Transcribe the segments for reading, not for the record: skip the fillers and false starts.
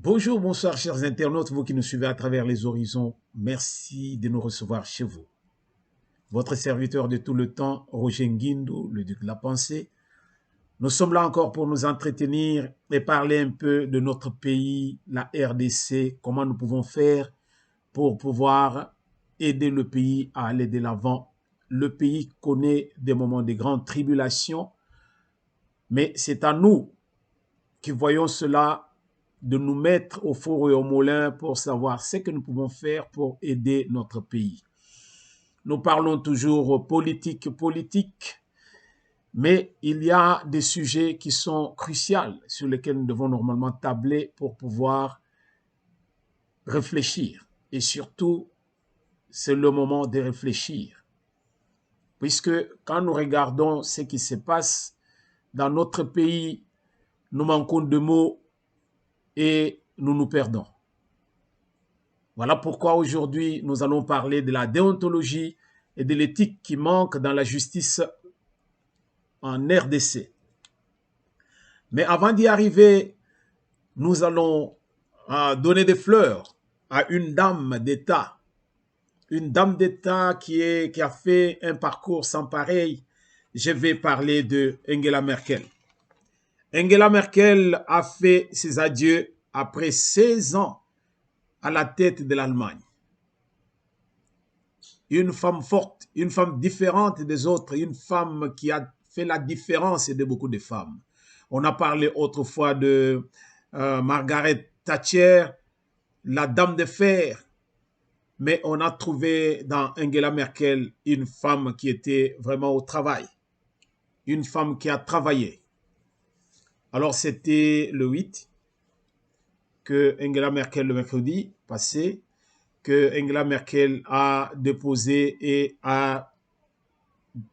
Bonjour, bonsoir, chers internautes, vous qui nous suivez à travers les horizons. Merci de nous recevoir chez vous. Votre serviteur de tout le temps, Roger Nguindo, le duc de la pensée. Nous sommes là encore pour nous entretenir et parler un peu de notre pays, la RDC, comment nous pouvons faire pour pouvoir aider le pays à aller de l'avant. Le pays connaît des moments de grandes tribulations, mais c'est à nous qui voyons cela de nous mettre au four et au moulin pour savoir ce que nous pouvons faire pour aider notre pays. Nous parlons toujours politique, mais il y a des sujets qui sont cruciaux sur lesquels nous devons normalement tabler pour pouvoir réfléchir. Et surtout, c'est le moment de réfléchir. Puisque quand nous regardons ce qui se passe dans notre pays, nous manquons de mots et nous nous perdons. Voilà pourquoi aujourd'hui, nous allons parler de la déontologie et de l'éthique qui manque dans la justice en RDC. Mais avant d'y arriver, nous allons donner des fleurs à une dame d'État. Une dame d'État qui a fait un parcours sans pareil. Je vais parler de Angela Merkel. Angela Merkel a fait ses adieux après 16 ans à la tête de l'Allemagne. Une femme forte, une femme différente des autres, une femme qui a fait la différence de beaucoup de femmes. On a parlé autrefois de Margaret Thatcher, la dame de fer, mais on a trouvé dans Angela Merkel une femme qui était vraiment au travail, une femme qui a travaillé. Alors c'était le 8 que Angela Merkel, le mercredi passé, que Angela Merkel a déposé et a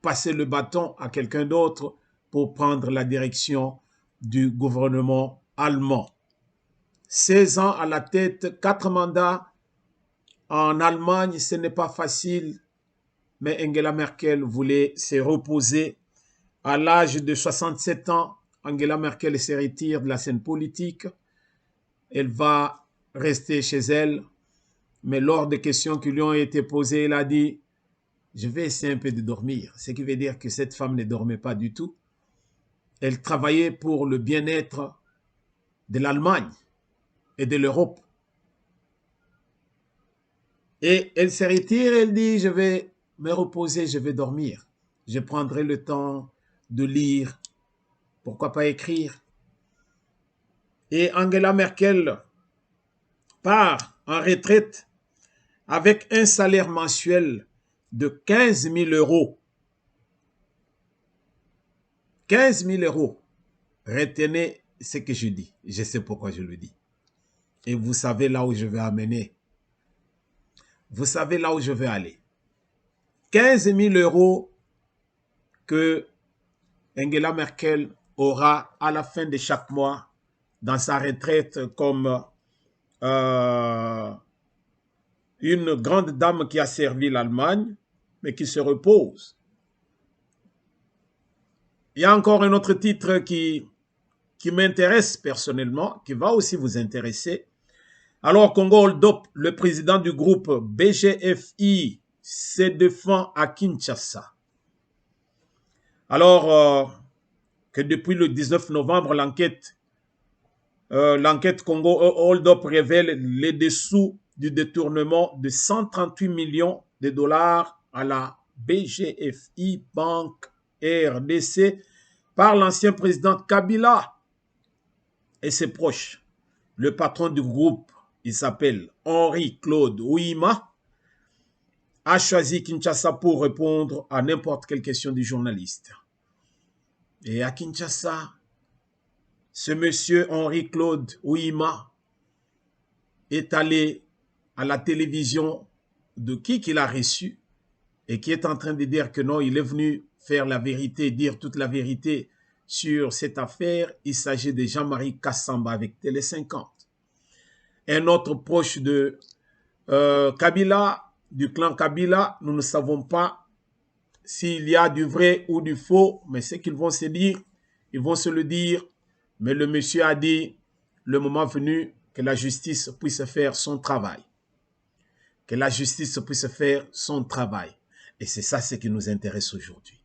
passé le bâton à quelqu'un d'autre pour prendre la direction du gouvernement allemand. 16 ans à la tête, 4 mandats en Allemagne, ce n'est pas facile, mais Angela Merkel voulait se reposer. À l'âge de 67 ans, Angela Merkel se retire de la scène politique. Elle va rester chez elle, mais lors des questions qui lui ont été posées, elle a dit « Je vais essayer un peu de dormir », ce qui veut dire que cette femme ne dormait pas du tout. Elle travaillait pour le bien-être de l'Allemagne et de l'Europe. Et elle se retire, elle dit, je vais me reposer, je vais dormir. Je prendrai le temps de lire, pourquoi pas écrire. Et Angela Merkel part en retraite avec un salaire mensuel de 15 000 euros. 15 000 euros. Retenez ce que je dis. Je sais pourquoi je le dis. Et vous savez là où je vais amener. Vous savez là où je vais aller. 15 000 euros que Angela Merkel aura à la fin de chaque mois dans sa retraite comme une grande dame qui a servi l'Allemagne, mais qui se repose. Il y a encore un autre titre qui m'intéresse personnellement, qui va aussi vous intéresser. Alors, Congo Hold-up, le président du groupe BGFI, se défend à Kinshasa. Alors que depuis le 19 novembre, l'enquête Congo Hold-up révèle les dessous du détournement de 138 millions de dollars à la BGFI Banque RDC par l'ancien président Kabila et ses proches. Le patron du groupe, il s'appelle Henri-Claude Ouima, a choisi Kinshasa pour répondre à n'importe quelle question du journaliste. Et à Kinshasa, ce monsieur Henri-Claude Ouima est allé à la télévision de qui qu'il a reçu et qui est en train de dire que non, il est venu faire la vérité, dire toute la vérité sur cette affaire. Il s'agit de Jean-Marie Kassamba avec Télé 50. Un autre proche de Kabila, du clan Kabila, nous ne savons pas s'il y a du vrai ou du faux, mais ce qu'ils vont se dire, ils vont se le dire. Mais le monsieur a dit, le moment venu, que la justice puisse faire son travail. Que la justice puisse faire son travail. Et c'est ça ce qui nous intéresse aujourd'hui.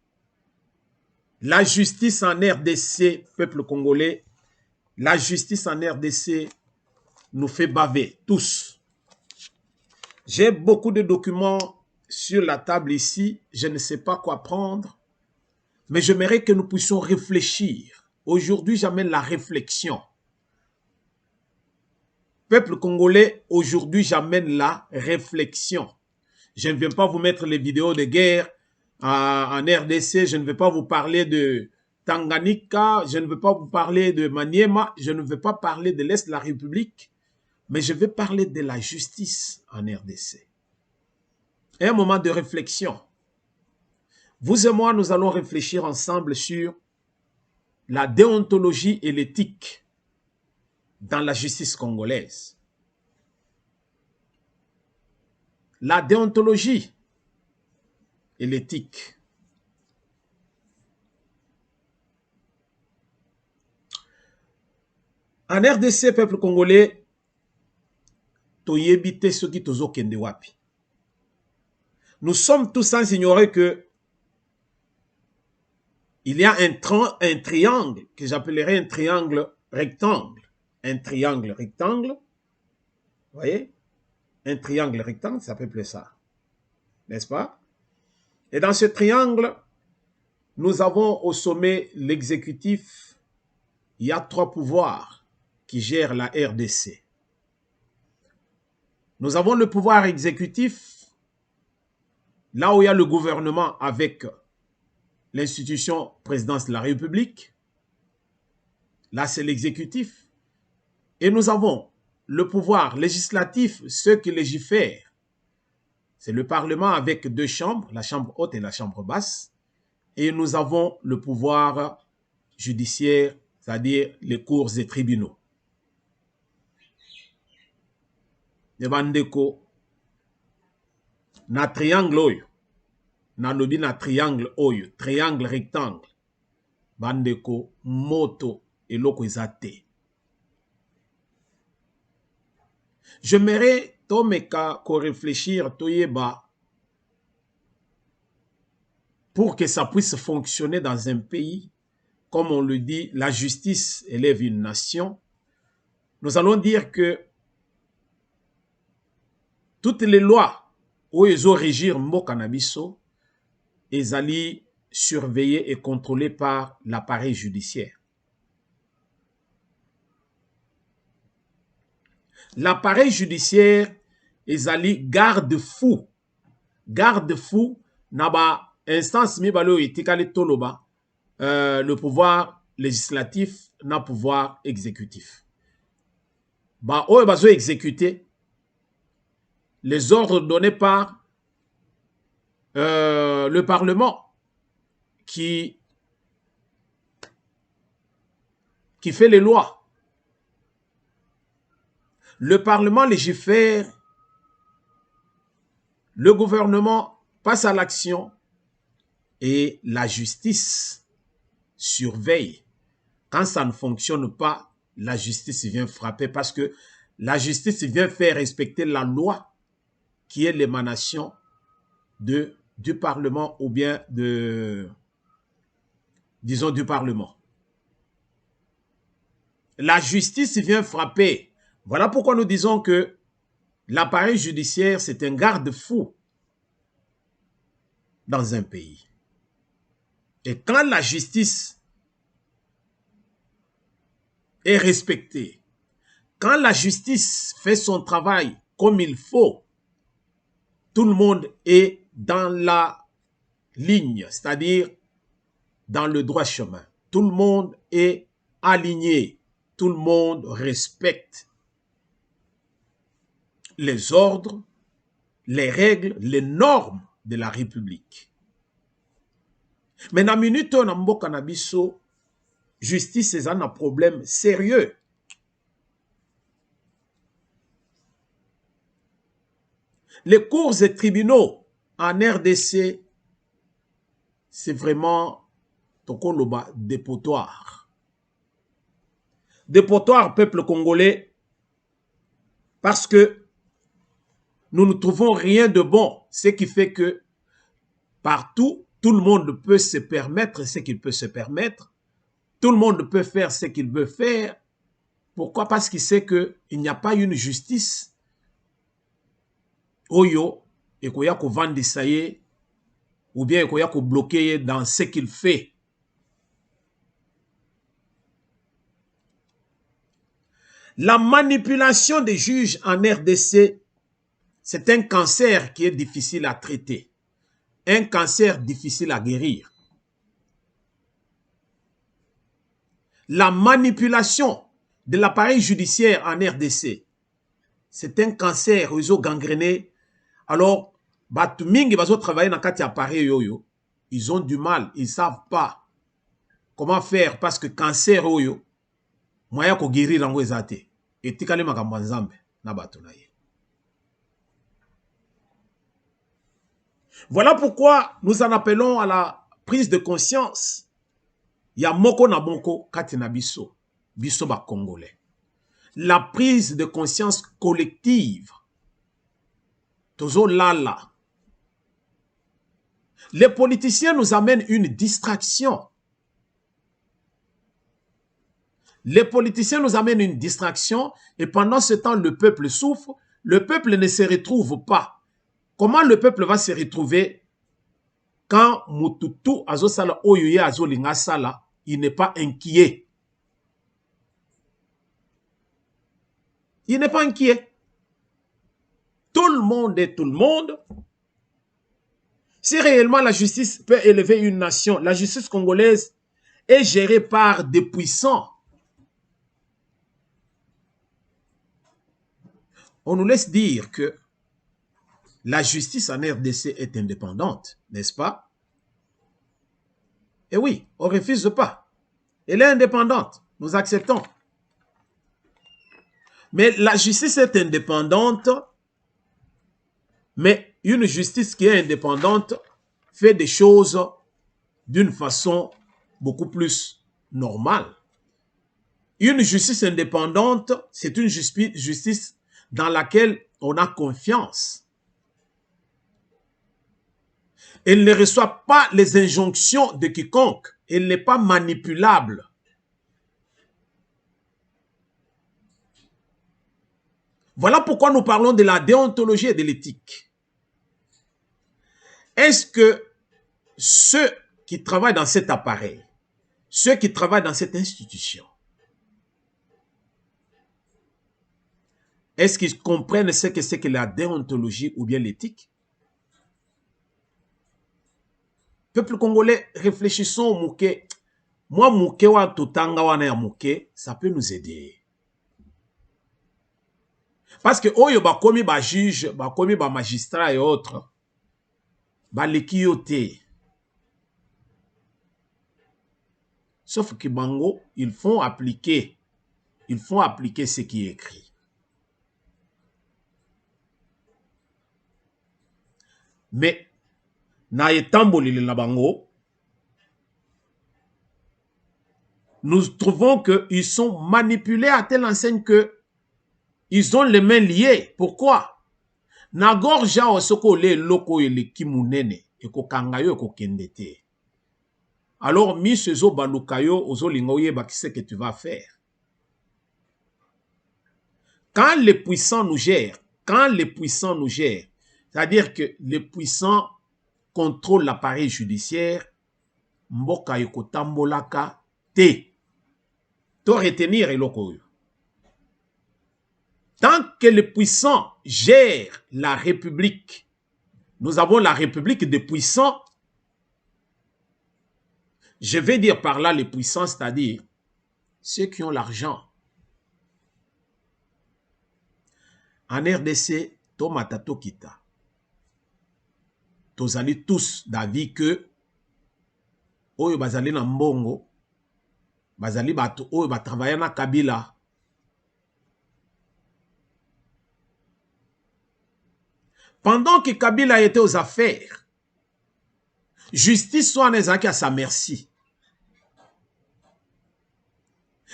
La justice en RDC, peuple congolais, la justice en RDC nous fait baver, tous. J'ai beaucoup de documents sur la table ici, je ne sais pas quoi prendre, mais j'aimerais que nous puissions réfléchir. Aujourd'hui, j'amène la réflexion. Peuple congolais, aujourd'hui, j'amène la réflexion. Je ne viens pas vous mettre les vidéos de guerre en RDC, je ne vais pas vous parler de Tanganyika, je ne vais pas vous parler de Maniema, je ne vais pas parler de l'Est de la République, mais je vais parler de la justice en RDC. Et un moment de réflexion. Vous et moi, nous allons réfléchir ensemble sur la déontologie et l'éthique dans la justice congolaise. La déontologie et l'éthique. En RDC, peuple congolais, toyebite ceux qui tozo kende wapi. Nous sommes tous sans ignorer que il y a un triangle que j'appellerais un triangle rectangle. Un triangle rectangle, vous voyez? Un triangle rectangle, ça peut plus ça, n'est-ce pas? Et dans ce triangle, nous avons au sommet l'exécutif. Il y a 3 pouvoirs qui gèrent la RDC. Nous avons le pouvoir exécutif, là où il y a le gouvernement avec l'institution présidence de la République. Là, c'est l'exécutif. Et nous avons le pouvoir législatif, ceux qui légifèrent. C'est le Parlement avec 2 chambres, la chambre haute et la chambre basse. Et nous avons le pouvoir judiciaire, c'est-à-dire les cours et tribunaux. Nebandeko, na triangle oyo, na lobi na triangle oyo, triangle rectangle, bandeko, moto eloko ezate. J'aimerais tomeka ko réfléchir toyeba pour que ça puisse fonctionner dans un pays, comme on le dit, la justice élève une nation. Nous allons dire que toutes les lois où ils ont régir mboka na biso, ezali surveillées et contrôlées par l'appareil judiciaire. L'appareil judiciaire ezali garde-fou. Garde-fou naba instance mibalo etikali toloba le pouvoir législatif na pouvoir exécutif. Ba oyo bazo exécuter les ordres donnés par le Parlement qui fait les lois. Le Parlement légifère, le gouvernement passe à l'action et la justice surveille. Quand ça ne fonctionne pas, la justice vient frapper parce que la justice vient faire respecter la loi qui est l'émanation du Parlement ou bien disons du Parlement. La justice vient frapper. Voilà pourquoi nous disons que l'appareil judiciaire, c'est un garde-fou dans un pays. Et quand la justice est respectée, quand la justice fait son travail comme il faut, tout le monde est dans la ligne, c'est-à-dire dans le droit chemin. Tout le monde est aligné. Tout le monde respecte les ordres, les règles, les normes de la République. Mais na minute na mboka na biso, justice est un problème sérieux. Les cours et tribunaux en RDC, c'est vraiment tokoloba dépotoir. Dépotoir, peuple congolais, Parce que nous ne trouvons rien de bon. Ce qui fait que partout, tout le monde peut se permettre ce qu'il peut se permettre. Tout le monde peut faire ce qu'il veut faire. Pourquoi? Parce qu'il sait qu'il n'y a pas une justice. Oyo, et koya ko vandisa ye, ou bien koya ko bloquer dans ce qu'il fait. La manipulation des juges en RDC, c'est un cancer qui est difficile à traiter. Un cancer difficile à guérir. La manipulation de l'appareil judiciaire en RDC, c'est un cancer réseau gangréné. Alors, Batumingi bazo travailler dans kati appareil yoyo, ils ont du mal, ils savent pas comment faire parce que cancer yoyo, moyen ko guérir ngo ezate. Et tikale makambo nzambe na bato na ye. Voilà pourquoi nous en appelons à la prise de conscience. Ya moko na bonko kati na biso, biso ba Congolais. La prise de conscience collective. Tozo lala. Les politiciens nous amènent une distraction. Les politiciens nous amènent une distraction et pendant ce temps, le peuple souffre. Le peuple ne se retrouve pas. Comment le peuple va se retrouver quand Mututu azosala oyoye azolinga sala, il n'est pas inquiet. Il n'est pas inquiet. Tout le monde est tout le monde. Si réellement la justice peut élever une nation, la justice congolaise est gérée par des puissants. On nous laisse dire que la justice en RDC est indépendante, n'est-ce pas? Et oui, on ne refuse pas. Elle est indépendante, nous acceptons. Mais la justice est indépendante, mais une justice qui est indépendante fait des choses d'une façon beaucoup plus normale. Une justice indépendante, c'est une justice dans laquelle on a confiance. Elle ne reçoit pas les injonctions de quiconque. Elle n'est pas manipulable. Voilà pourquoi nous parlons de la déontologie et de l'éthique. Est-ce que ceux qui travaillent dans cet appareil, ceux qui travaillent dans cette institution, est-ce qu'ils comprennent ce que c'est que la déontologie ou bien l'éthique? Peuple congolais, réfléchissons au Mouké. Moi, Mouké wa Totanga wana ya Mouké, ça peut nous aider. Parce que oyo ba komi ba juge, ba komi ba magistrat et autres, ba lekiyote. Sauf que bango, ils font appliquer ce qui est écrit. Mais na etamboli na bango, nous trouvons qu'ils sont manipulés à telle enseigne que ils ont les mains liées. Pourquoi? Nagorja osoko le loko ele kimunene eko kangayo eko kendete. Alors misezo balukayo ozo lingoye bakise que tu vas faire. Quand les puissants nous gèrent, c'est-à-dire que les puissants contrôlent l'appareil judiciaire, mboka yoko tambolaka te. To retenir eloko. Tant que les puissants gèrent la République, nous avons la République des puissants. Je vais dire par là les puissants, c'est-à-dire ceux qui ont l'argent. En RDC, Tomatato Kita. Tozali tous d'avis que oyo bazali na mbongo, bazali bato oyo batravailler na Kabila. Pendant que Kabila était aux affaires, justice soit nezaki à sa merci.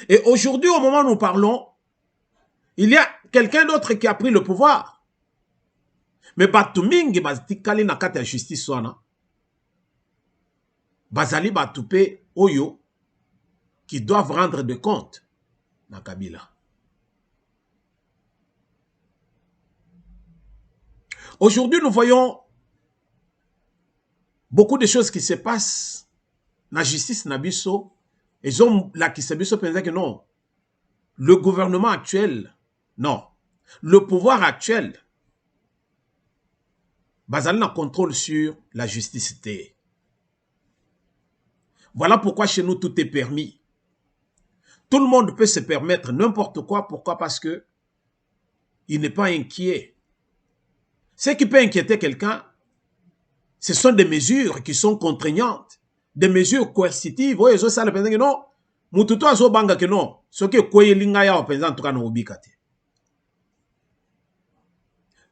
Et aujourd'hui, au moment où nous parlons, il y a quelqu'un d'autre qui a pris le pouvoir. Mais batu mingi batikali na kati ya justice wana. Bazali batupe oyo qui doivent rendre de compte na Kabila. Aujourd'hui, nous voyons beaucoup de choses qui se passent dans la justice Nabiso. Ils ont la qui se pensent que non. Le gouvernement actuel, non. Le pouvoir actuel, bazali na contrôle sur la justice. Voilà pourquoi chez nous tout est permis. Tout le monde peut se permettre n'importe quoi. Pourquoi? Parce que il n'est pas inquiet. Ce qui peut inquiéter quelqu'un, ce sont des mesures qui sont contraignantes, des mesures coercitives. Oui, ça le pense que non. Mututo azo banga que non. Ce qui est quoi linga ya en tout cas no obikate.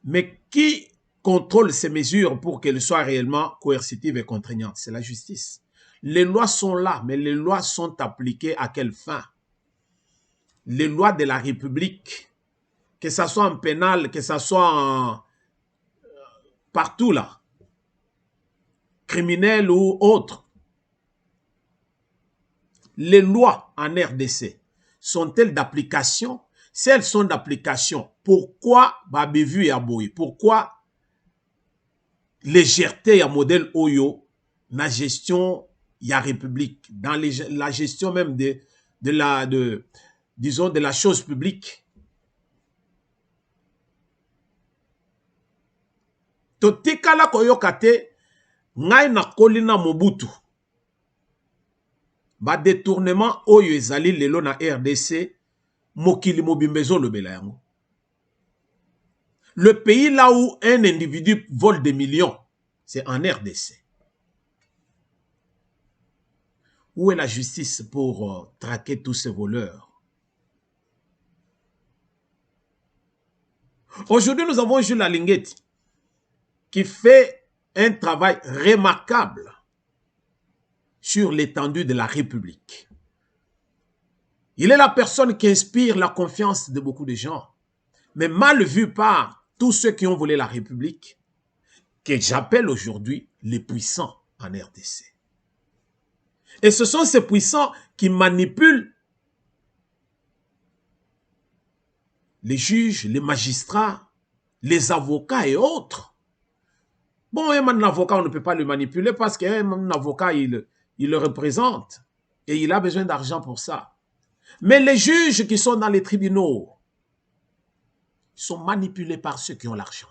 Mais qui contrôle ces mesures pour qu'elles soient réellement coercitives et contraignantes? C'est la justice. Les lois sont là, mais les lois sont appliquées à quelle fin? Les lois de la République, que ce soit en pénal, que ce soit en partout là, criminel ou autre. Les lois en RDC sont-elles d'application? Si elles sont d'application, pourquoi Babevu et Aboye? Pourquoi légèreté à modèle Oyo dans la gestion la République, dans la gestion même disons, de la chose publique? Totikala koyokate ngai na kolina Mobutu. Ba détournement oyo ezali lelo na RDC mokili mobimbezo lobela yango. Le pays là où un individu vole des millions, c'est en RDC. Où est la justice pour traquer tous ces voleurs? Aujourd'hui, nous avons Jules Alinguet qui fait un travail remarquable sur l'étendue de la République. Il est la personne qui inspire la confiance de beaucoup de gens, mais mal vu par tous ceux qui ont volé la République, que j'appelle aujourd'hui les puissants en RDC. Et ce sont ces puissants qui manipulent les juges, les magistrats, les avocats et autres. Bon, un avocat, on ne peut pas le manipuler parce qu'un avocat, il le représente et il a besoin d'argent pour ça. Mais les juges qui sont dans les tribunaux sont manipulés par ceux qui ont l'argent.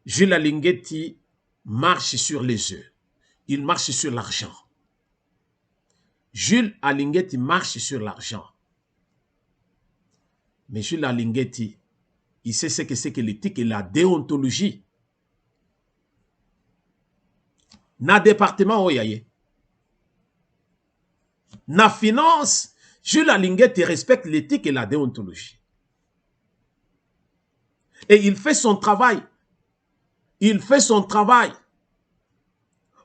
Jules Alinguet marche sur les œufs. Il marche sur l'argent. Jules Alinguet marche sur l'argent. Mais Jules Alinguet, il sait ce que c'est que l'éthique et la déontologie. Na département oyaye. Na finance, Jules Alinguet respecte l'éthique et la déontologie. Et il fait son travail. Il fait son travail.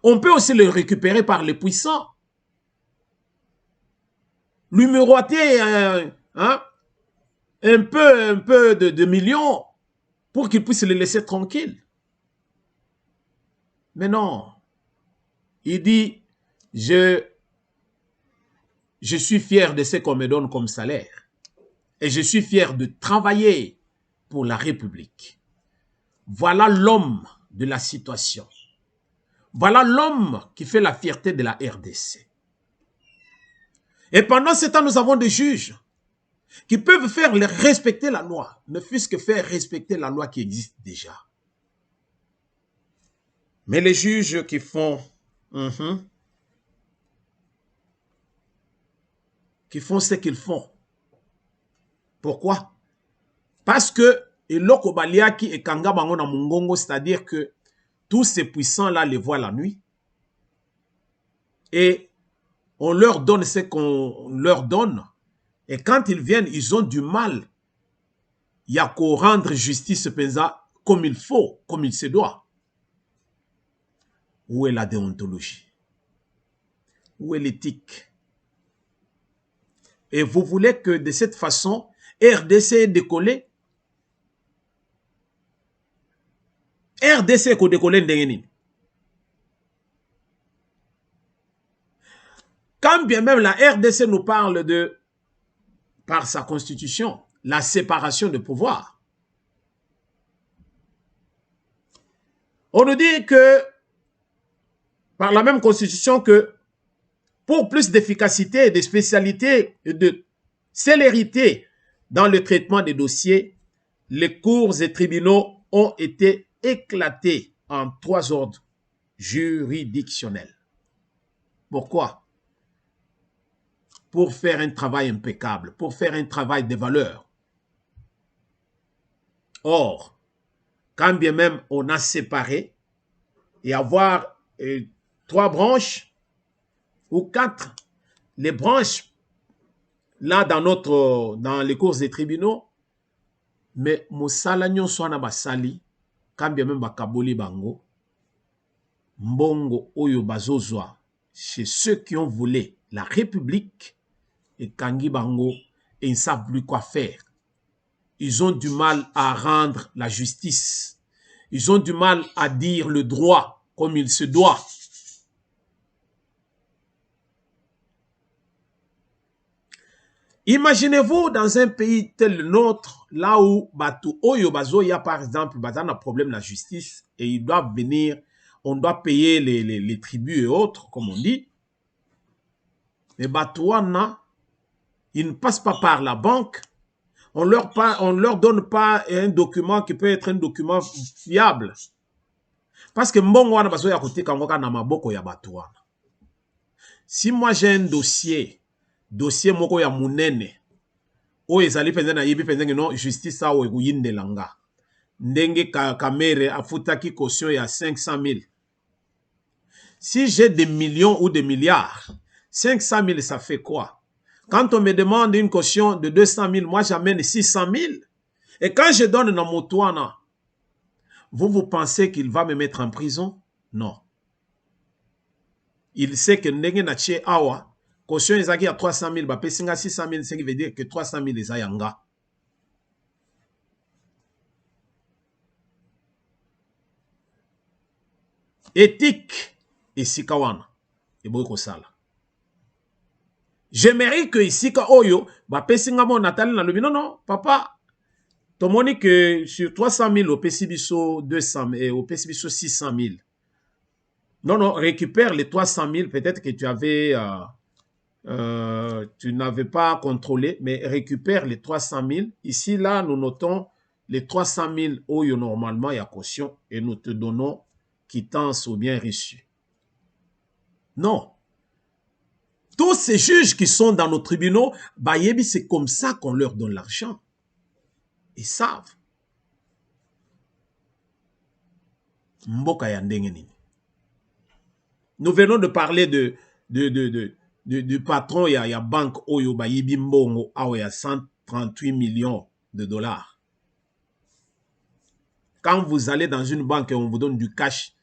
On peut aussi le récupérer par les puissants. Lui miroiter un peu de millions pour qu'il puisse le laisser tranquille. Mais non. Il dit, je suis fier de ce qu'on me donne comme salaire. Et je suis fier de travailler pour la République. Voilà l'homme de la situation. Voilà l'homme qui fait la fierté de la RDC. Et pendant ce temps, nous avons des juges qui peuvent faire respecter la loi, ne fût-ce que faire respecter la loi qui existe déjà. Mais les juges qui font ce qu'ils font. Pourquoi? Parce que eloko baliaki et kanga bango na mungongo, c'est-à-dire que tous ces puissants-là les voient la nuit et on leur donne ce qu'on leur donne. Et quand ils viennent, ils ont du mal. Il y a qu'à rendre justice penza comme il faut, comme il se doit. Où est la déontologie? Où est l'éthique? Et vous voulez que de cette façon, RDC ait décollé. RDC ko décollé ndengeni. Quand bien même la RDC nous parle de, par sa constitution, la séparation de pouvoir. On nous dit que, par la même constitution, que pour plus d'efficacité, de spécialité et de célérité dans le traitement des dossiers, les cours et tribunaux ont été éclatés en 3 ordres juridictionnels. Pourquoi? Pour faire un travail impeccable, pour faire un travail de valeur. Or, quand bien même on a séparé et avoir 3 branches ou 4, les branches là dans les cours des tribunaux, mais mosala nyonso na basali quand bien même bakaboli bango mbongo oyo bazozwa chez ceux qui ont volé la République et kangi bango et ils ne savent plus quoi faire. Ils ont du mal à rendre la justice. Ils ont du mal à dire le droit comme il se doit. Imaginez-vous dans un pays tel le nôtre, là où Batu Oyo Bazo, il y a par exemple un problème de la justice et ils doivent venir, on doit payer les tribus et autres, comme on dit. Mais Batouana, ils ne passent pas par la banque. On leur donne pas un document qui peut être un document fiable. Parce que Mbongo Bazo ya côté Kangoka na maboko ya Batouana. Si moi j'ai un dossier moko ya munene o ezali penza na yebi penza non justice awo ekuyindelanga ndenge kamere afutaki caution ya 500 000. Si j'ai des millions ou des milliards, 500 000 ça fait quoi? Quand on me demande une caution de 200 000, moi j'amène 600 000. Et quand je donne dans mon toana, vous pensez qu'il va me mettre en prison? Non. Il sait que ndenge na tche awa caution ezaki à 300 000, bah pesinga 600 000, ce qui veut dire que 300 000 les ayanga. Éthique et sikawana et beaucoup sala. J'aimerais que ici ka oyo bah pesinga mon natali na lobi non papa tomoni que sur 300 000 au pesibiso 200 000 et au pesibiso 600 000. Non récupère les 300 000, peut-être que tu avais tu n'avais pas contrôlé, mais récupère les 300 000. Ici, là, nous notons les 300 000 oyo normalement il y a caution et nous te donnons quittance ou bien reçu. Non. Tous ces juges qui sont dans nos tribunaux, bayebi, c'est comme ça qu'on leur donne l'argent. Ils savent. Mboka ya ndenge nini. Nous venons de parler du patron, il y a banque Oyo Bayibi Mbongo, il y a 138 millions de dollars. Quand vous allez dans une banque et on vous donne du cash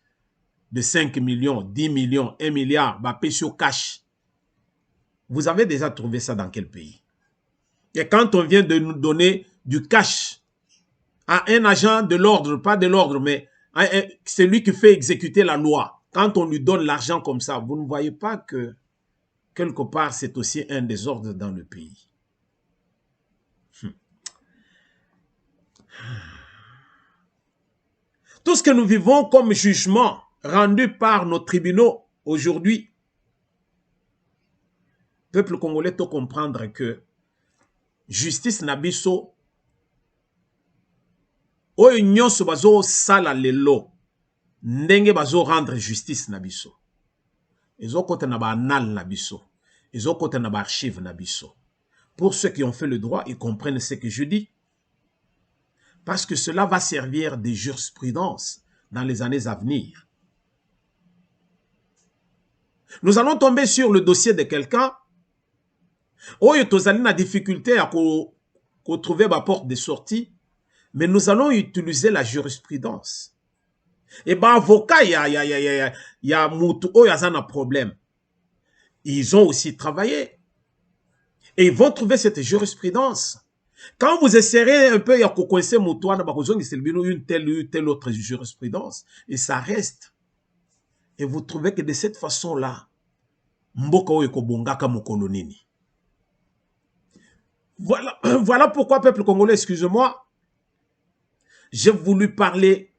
de 5 millions, 10 millions, 1 milliard, bah pécho cash. Vous avez déjà trouvé ça dans quel pays? Et quand on vient de nous donner du cash à un agent de l'ordre, pas de l'ordre, mais c'est lui qui fait exécuter la loi. Quand on lui donne l'argent comme ça, vous ne voyez pas que quelque part, c'est aussi un désordre dans le pays. Tout ce que nous vivons comme jugement rendu par nos tribunaux aujourd'hui, peuple congolais doit comprendre que justice nabiso, oyo nyonso bazo sala lelo, ndenge bazo rendre justice nabiso. Ezo kote na ba anal nabiso. Ezo kote na ba archive nabiso. Pour ceux qui ont fait le droit, ils comprennent ce que je dis. Parce que cela va servir de jurisprudence dans les années à venir. Nous allons tomber sur le dossier de quelqu'un. Oyo tozali na difficulté à trouver ma porte de sortie. Mais nous allons utiliser la jurisprudence. Et ben avocat, il y a mutu oyo azana problème. Ils ont aussi travaillé. Et ils vont trouver cette jurisprudence. Quand vous essayerez un peu, il y a coincer Moutouana, une telle autre jurisprudence, et ça reste. Et vous trouvez que de cette façon-là, Mboka oyo kobongaka mokolo nini. Voilà pourquoi, peuple congolais, excusez-moi, j'ai voulu parler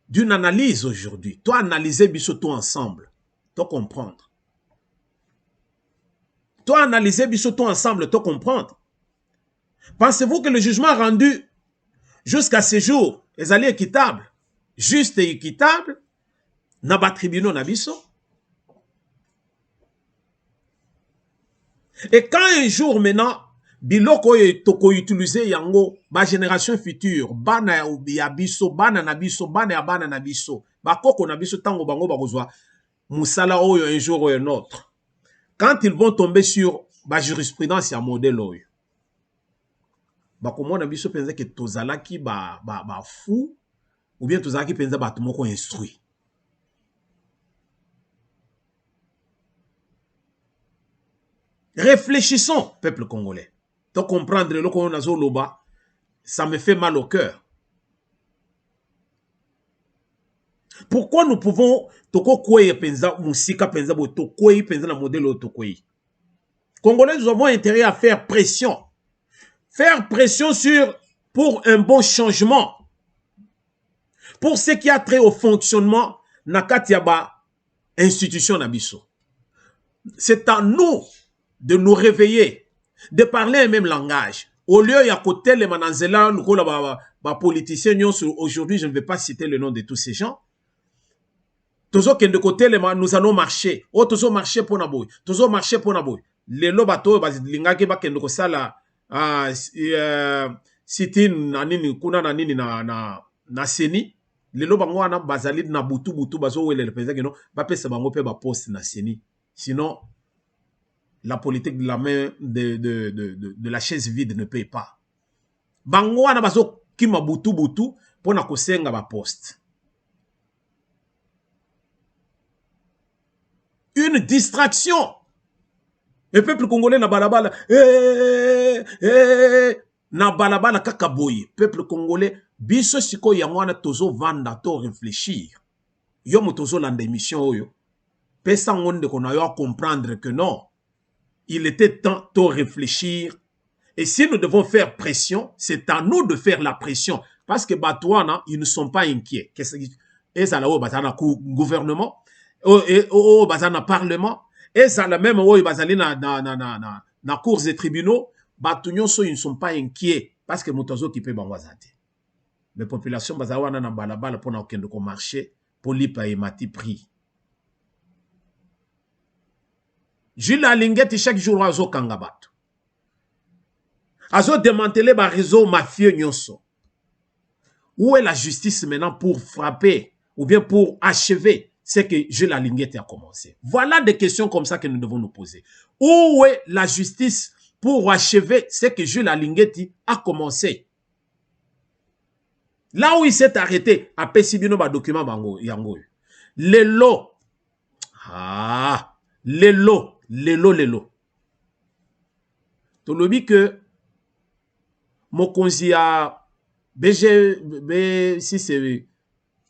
d'une analyse aujourd'hui. Toi, analyser bisoto ensemble. Toi, comprendre. Toi, analyser bisoto ensemble, toi, comprendre. Pensez-vous que le jugement rendu jusqu'à ce jour est allé équitable, juste et équitable, na ba tribunaux na biso? Et quand un jour maintenant, biloko toko utiliser yango, ba génération future, bana ya biso, bana na biso, bana ya bana na biso, ba koko na biso tango bango bakozwa musala oyo un jour ou un autre. Quand ils vont tomber sur ba jurisprudence ya modèle oyo, bakomona biso penza ke tozalaki ba fou, ou bien tozalaki penza ba moko instruit. Réfléchissons, peuple congolais. Donc comprendre le qu'on a zoloba, ça me fait mal au cœur. Pourquoi nous pouvons toko kweye penza musika penza bo tokoyi penza na modèle tokoyi. Congolais, nous avons intérêt à faire pression. Faire pression pour un bon changement. Pour ce qui a trait au fonctionnement na katiaba institution na biso. C'est à nous de nous réveiller, de parler un même langage. Au lieu, il y a côté les mananzela, les politiciens, aujourd'hui, je ne vais pas citer le nom de tous ces gens. Tozo kende côté, nous allons marcher. Oh, tozo marcher pour naboy. Tozo marcher pour naboy. Les lobato, lingake ba kende ko sala, sitin, nanini, kuna nanini na seni. Les lobango wana bazali na butu bazo wele le président que non, ba pesa bango pe ba poste na seni. Sinon, la politique de la main de la chaise vide ne paye pas. Bango wana bazo kima butu pour na kosenga ba poste. Une distraction. Le peuple congolais na balabala na balabala kakaboye. Peuple congolais biso siko yangwana tozo vanda to réfléchir. Yo motozo landa émission oyo. Pesa ngonde kona yo comprendre que non. Il était temps de réfléchir. Et si nous devons faire pression, c'est à nous de faire la pression. Parce que Batouana, ils ne sont pas inquiets. Et ça là, bazana gouvernement, et bazana parlement, et ça là même, bazali na cours et tribunaux, Batounion, ils ne sont pas inquiets. Parce que Moutazo qui peut bangwazate. Les populations bazawana na balabala pour na okendo ko marché, pour lipa et mati prix. Jules Alingeti chaque jour azo kangabato. Azo démanteler ba réseau mafieux nyonso. Où est la justice maintenant pour frapper ou bien pour achever ce que Jules Alingeti a commencé? Voilà des questions comme ça que nous devons nous poser. Où est la justice pour achever ce que Jules Alingeti a commencé? Là où il s'est arrêté, à Pessibino ba document bango yango. Les lots. Ah, les lots. Les lots. Tu le que Mokonzi a si c'est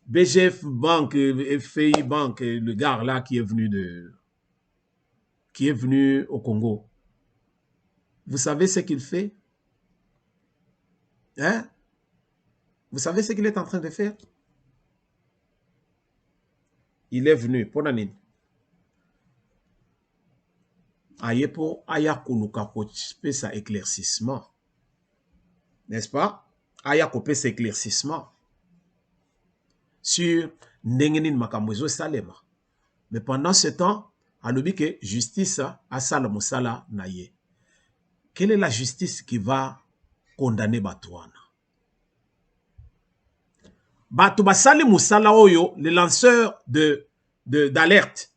BGF Bank, FI Bank, le gars là qui est venu au Congo. Vous savez ce qu'il fait? Hein? Vous savez ce qu'il est en train de faire? Il est venu, pour Nanine. Ayepo aya kunuka kope sa éclaircissement. N'est-ce pas? Aya kope sa éclaircissement. Sur Nengenin Makamwezo Salema. Mais pendant ce temps, alobi que justice a sala musala naye. Quelle est la justice qui va condamner Batouana? Batou basali musala oyo, les lanceurs d'alerte.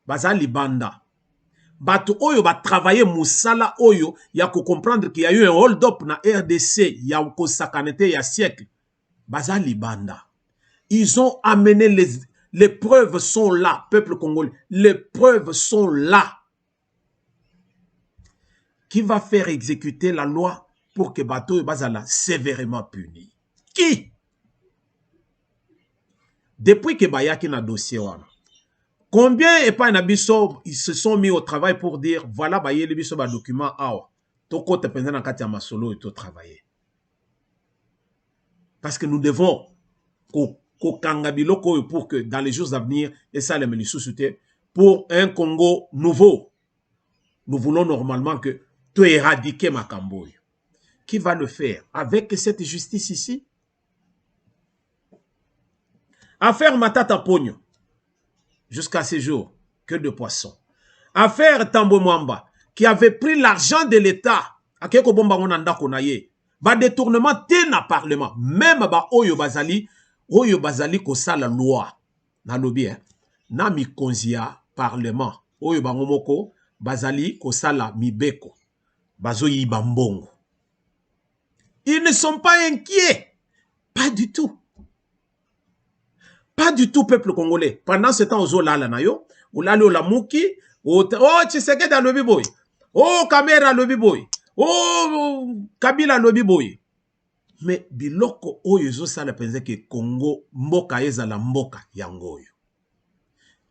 Bazali banda. Batou oyo va travailler musala oyo, ya ko comprendre qu'il y a eu un hold-up na RDC, ya ko sakanete ya siècle. Bazali banda. Ils ont amené les preuves sont là, peuple congolais. Les preuves sont là. qui va faire exécuter la loi pour que bateau bazala sévèrement puni? Qui? Depuis que bayaki na dossier wana, combien et pas nabiso ils se sont mis au travail pour dire voilà bayeli biso ba document awa toko te penza na kati ya masolo et to travailler. Parce que nous devons kokanga biloko pour que dans les jours à venir et ça les melisusuté pour un Congo nouveau. Nous voulons normalement que tu éradiquer Makambo. Qui va le faire avec cette justice ici? Affaire Matata Pogno, jusqu'à ce jour, que de poissons. Affaire Tambo Mwamba, qui avait pris l'argent de l'État, à quelque bomba on anda konaye, ba détournement tena parlement, même ba oyo bazali ko sala loi, na lobi na mi konzia parlement, oyo bangomoko bazali ko sala mibeko, bazoyi bambongo. Ils ne sont pas inquiets, pas du tout. Pas du tout, peuple congolais. Pendant ce temps, aux olala na yo, olali olamuki, oh, Tshisekedi a lobi boy. Oh, Kamera lobi boy. Oh, Kabila lobi boy. Mais biloko oyo zo sala penze que Congo mboka ezala mboka yangoyo.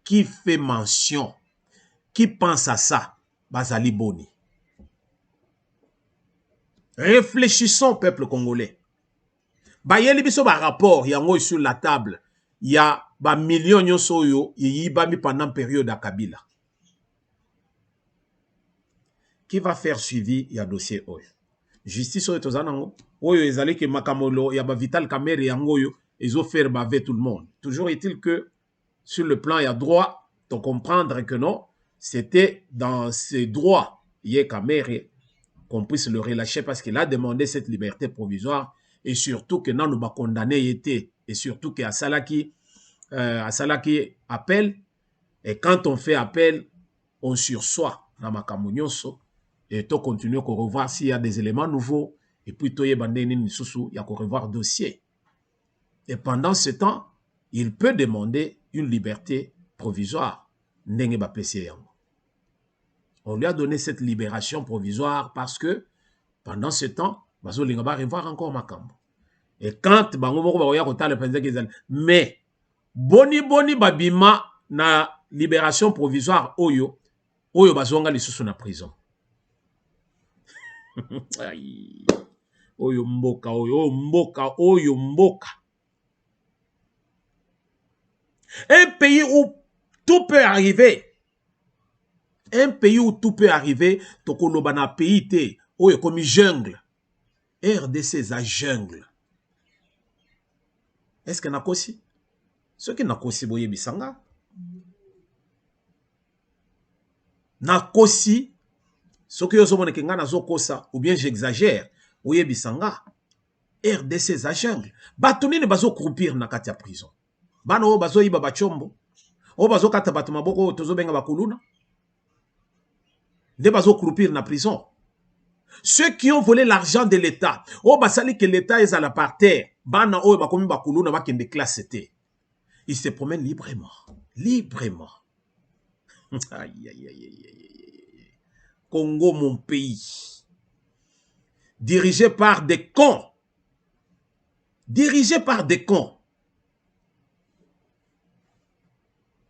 Qui fait mention, qui pense à ça, bazali boni. Réfléchissons, peuple congolais. Bayeli biso ba rapport yangoyo sur la table. Il y a ba millions de soyo yibami pendant période à Kabila. Qui va faire suivi ya dossier oyo? Justice oyo tozanango. Oyo ezali ke makamolo ya ba Vital Kamerhe yangoyo ezo faire baver tout le monde. Toujours est-il que sur le plan ya droit, de comprendre que non, c'était dans ses droits yé Kamerhe qu'on puisse le relâcher parce qu'il a demandé cette liberté provisoire et surtout que non nous ba condamné était et surtout qu'à Salaki appelle et quand on fait appel on sursoit dans makambo nyonso et to continuer qu'on revoir s'il y a des éléments nouveaux et puis to yebande nini susu ya ko revoir dossier et pendant ce temps il peut demander une liberté provisoire ndenge ba pese yango. On lui a donné cette libération provisoire parce que pendant ce temps bazo linga ba revoir encore makambo. Et quand bango moko ba oya kotala penza kezali mais boni babima na libération provisoire oyo bazonga lisusu na prison. oyo mboka. Un pays où tout peut arriver. Un pays où tout peut arriver, tokoloba na pays te oyo comme jungle. RDC za jungle. Est-ce que nakosi? Ce qui nakosi boye bisanga. Nakosi, ce que yo somone kenga nazo kosa, ou bien j'exagère, boye bisanga. RDC za jungle. Batuni ne bazo croupir na kati ya prison. Bano o bazo iba bachombo. O bazo kata batu maboko tozo benga bakuluna. De bazo croupir na prison. Ceux qui ont volé l'argent de l'État, oh basali que l'État est à la par terre, bana oh bakomi bakuluna bakende classe était. Ils se promènent librement. Librement. Aïe, aïe, aïe, aïe, aïe. Congo, mon pays. Dirigé par des cons. Dirigé par des cons.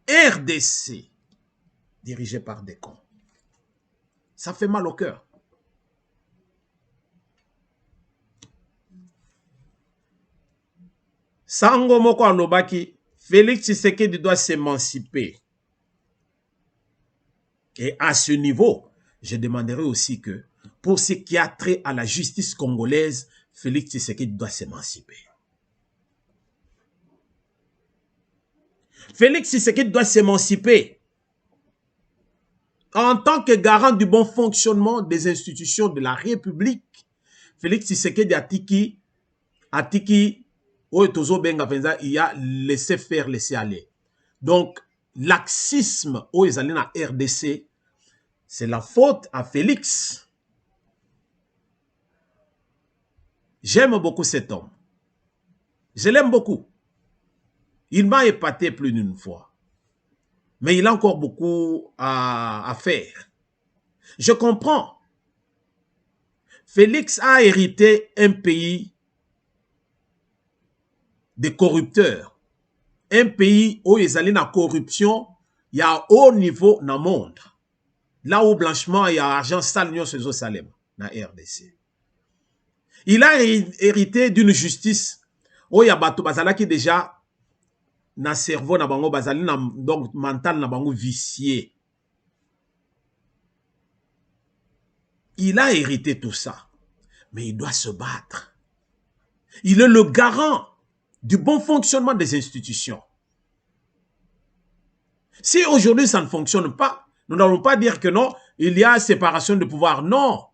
RDC. Dirigé par des cons. Ça fait mal au cœur. Sango moko alobaki, Félix Tshisekedi doit s'émanciper. Et à ce niveau, je demanderai aussi que, pour ce qui a trait à la justice congolaise, Félix Tshisekedi doit s'émanciper. Félix Tshisekedi doit s'émanciper. En tant que garant du bon fonctionnement des institutions de la République, Félix Tshisekedi atiki il a laissé faire, laissé aller. Donc, laxisme au na RDC, c'est la faute à Félix. J'aime beaucoup cet homme. Je l'aime beaucoup. Il m'a épaté plus d'une fois. Mais il a encore beaucoup à faire. Je comprends Félix a hérité un pays de corrupteurs. Un pays où ils allaient dans la corruption, il y a haut niveau dans le monde. Là où blanchiment, il y a argent sale, c'est Salem, dans la RDC. Il a hérité d'une justice où il y a bateau bazala qui déjà dans le cerveau, dans bango bazali, donc mental, dans bango vicié. Il a hérité tout ça, mais il doit se battre. Il est le garant du bon fonctionnement des institutions. Si aujourd'hui ça ne fonctionne pas, nous n'allons pas dire que non, il y a séparation de pouvoir. Non.